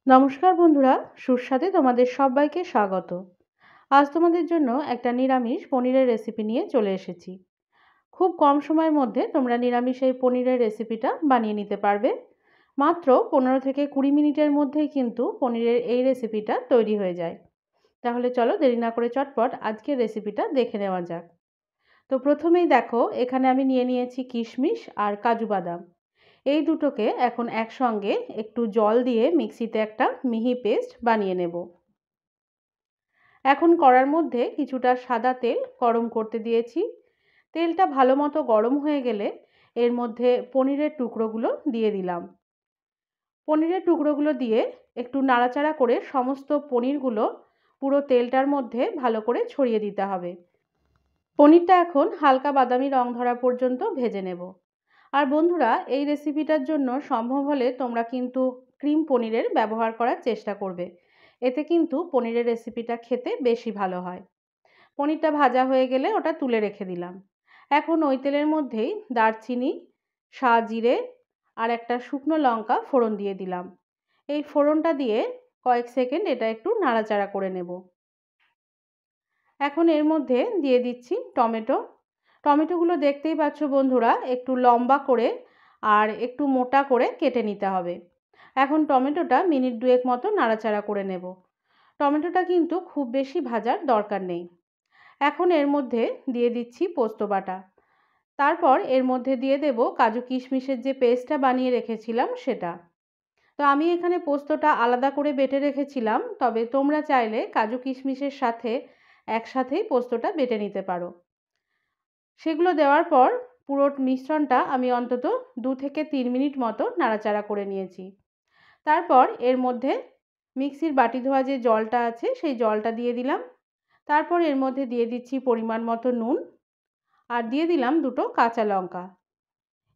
নমস্কার বন্ধুরা, সুস্বাদে তোমাদের সবাইকে স্বাগত। আজ তোমাদের জন্য একটা নিরামিষ পনিরের রেসিপি নিয়ে চলে এসেছি। খুব কম সময়ের মধ্যে তোমরা নিরামিষ এই পনিরের রেসিপিটা বানিয়ে নিতে পারবে। মাত্র 15 থেকে 20 মিনিটের মধ্যেই কিন্তু পনিরের এই রেসিপিটা তৈরি হয়ে যায়। তাহলে চলো দেরি না করে চটপট আজকের রেসিপিটা দেখে নেওয়া যাক। তো প্রথমেই দেখো, এখানে আমি নিয়ে নিয়েছি কিশমিশ আর কাজু বাদাম। এই দুটোকে এখন একসঙ্গে একটু জল দিয়ে মিক্সিতে একটা মিহি পেস্ট বানিয়ে নেব। এখন কড়ার মধ্যে কিছুটা সাদা তেল গরম করতে দিয়েছি। তেলটা ভালো মতো গরম হয়ে গেলে এর মধ্যে পনিরের টুকরোগুলো দিয়ে দিলাম। পনিরের টুকরোগুলো দিয়ে একটু নাড়াচাড়া করে সমস্ত পনিরগুলো পুরো তেলটার মধ্যে ভালো করে ছড়িয়ে দিতে হবে। পনিরটা এখন হালকা বাদামি রং ধরা পর্যন্ত ভেজে নেব। আর বন্ধুরা, এই রেসিপিটার জন্য সম্ভব হলে তোমরা কিন্তু ক্রিম পনিরের ব্যবহার করার চেষ্টা করবে। এতে কিন্তু পনিরের রেসিপিটা খেতে বেশি ভালো হয়। পনিরটা ভাজা হয়ে গেলে ওটা তুলে রেখে দিলাম। এখন ওই তেলের মধ্যেই দারচিনি, সাজিরে আর একটা শুকনো লঙ্কা ফোড়ন দিয়ে দিলাম। এই ফোড়নটা দিয়ে কয়েক সেকেন্ড এটা একটু নাড়াচাড়া করে নেব। এখন এর মধ্যে দিয়ে দিচ্ছি টমেটো। টমেটোগুলো দেখতেই পাচ্ছ বন্ধুরা, একটু লম্বা করে আর একটু মোটা করে কেটে নিতে হবে। এখন টমেটোটা মিনিট দুয়েক মতো নাড়াচাড়া করে নেব। টমেটোটা কিন্তু খুব বেশি ভাজার দরকার নেই। এখন এর মধ্যে দিয়ে দিচ্ছি পোস্ত বাটা। তারপর এর মধ্যে দিয়ে দেব কাজু কিশমিশের যে পেস্টটা বানিয়ে রেখেছিলাম সেটা। তো আমি এখানে পোস্তটা আলাদা করে বেটে রেখেছিলাম, তবে তোমরা চাইলে কাজু কিশমিশের সাথে একসাথেই পোস্তটা বেটে নিতে পারো। সেগুলো দেওয়ার পর পুরো মিশ্রণটা আমি অন্তত 2 থেকে 3 মিনিট মতো নাড়াচাড়া করে নিয়েছি। তারপর এর মধ্যে মিক্সির বাটি ধোয়া যে জলটা আছে সেই জলটা দিয়ে দিলাম। তারপর এর মধ্যে দিয়ে দিচ্ছি পরিমাণ মতো নুন আর দিয়ে দিলাম 2টো কাঁচা লঙ্কা।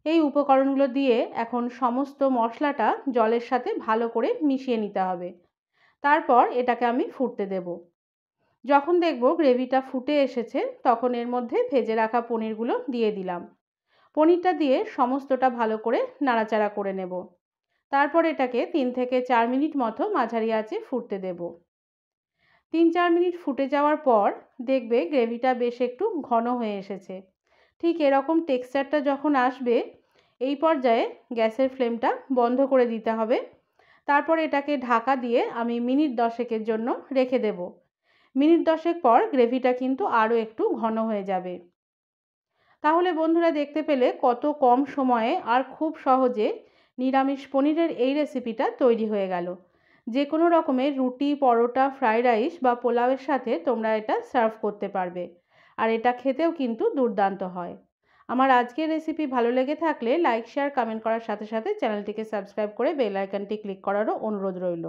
এই উপকরণগুলো দিয়ে এখন সমস্ত মশলাটা জলের সাথে ভালো করে মিশিয়ে নিতে হবে। তারপর এটাকে আমি ফুটতে দেব। যখন দেখব গ্রেভিটা ফুটে এসেছে তখন এর মধ্যে ভেজে রাখা পনিরগুলো দিয়ে দিলাম। পনিরটা দিয়ে সমস্তটা ভালো করে নাড়াচাড়া করে নেব। তারপর এটাকে 3 থেকে 4 মিনিট মতো মাঝারি আঁচে ফুটতে দেব। 3-4 মিনিট ফুটে যাওয়ার পর দেখবে গ্রেভিটা বেশ একটু ঘন হয়ে এসেছে। ঠিক এরকম টেক্সচারটা যখন আসবে এই পর্যায়ে গ্যাসের ফ্লেমটা বন্ধ করে দিতে হবে। তারপর এটাকে ঢাকা দিয়ে আমি মিনিট 10 জন্য রেখে দেব। মিনিট 10 পর গ্রেভিটা কিন্তু আরও একটু ঘন হয়ে যাবে। তাহলে বন্ধুরা, দেখতে পেলে কত কম সময়ে আর খুব সহজে নিরামিষ পনিরের এই রেসিপিটা তৈরি হয়ে গেল। যে কোনো রকমের রুটি, পরোটা, ফ্রাইড রাইস বা পোলাওয়ের সাথে তোমরা এটা সার্ভ করতে পারবে। আর এটা খেতেও কিন্তু দুর্দান্ত হয়। আমার আজকের রেসিপি ভালো লেগে থাকলে লাইক, শেয়ার, কমেন্ট করার সাথে সাথে চ্যানেলটিকে সাবস্ক্রাইব করে বেল আইকনটি ক্লিক করারও অনুরোধ রইল।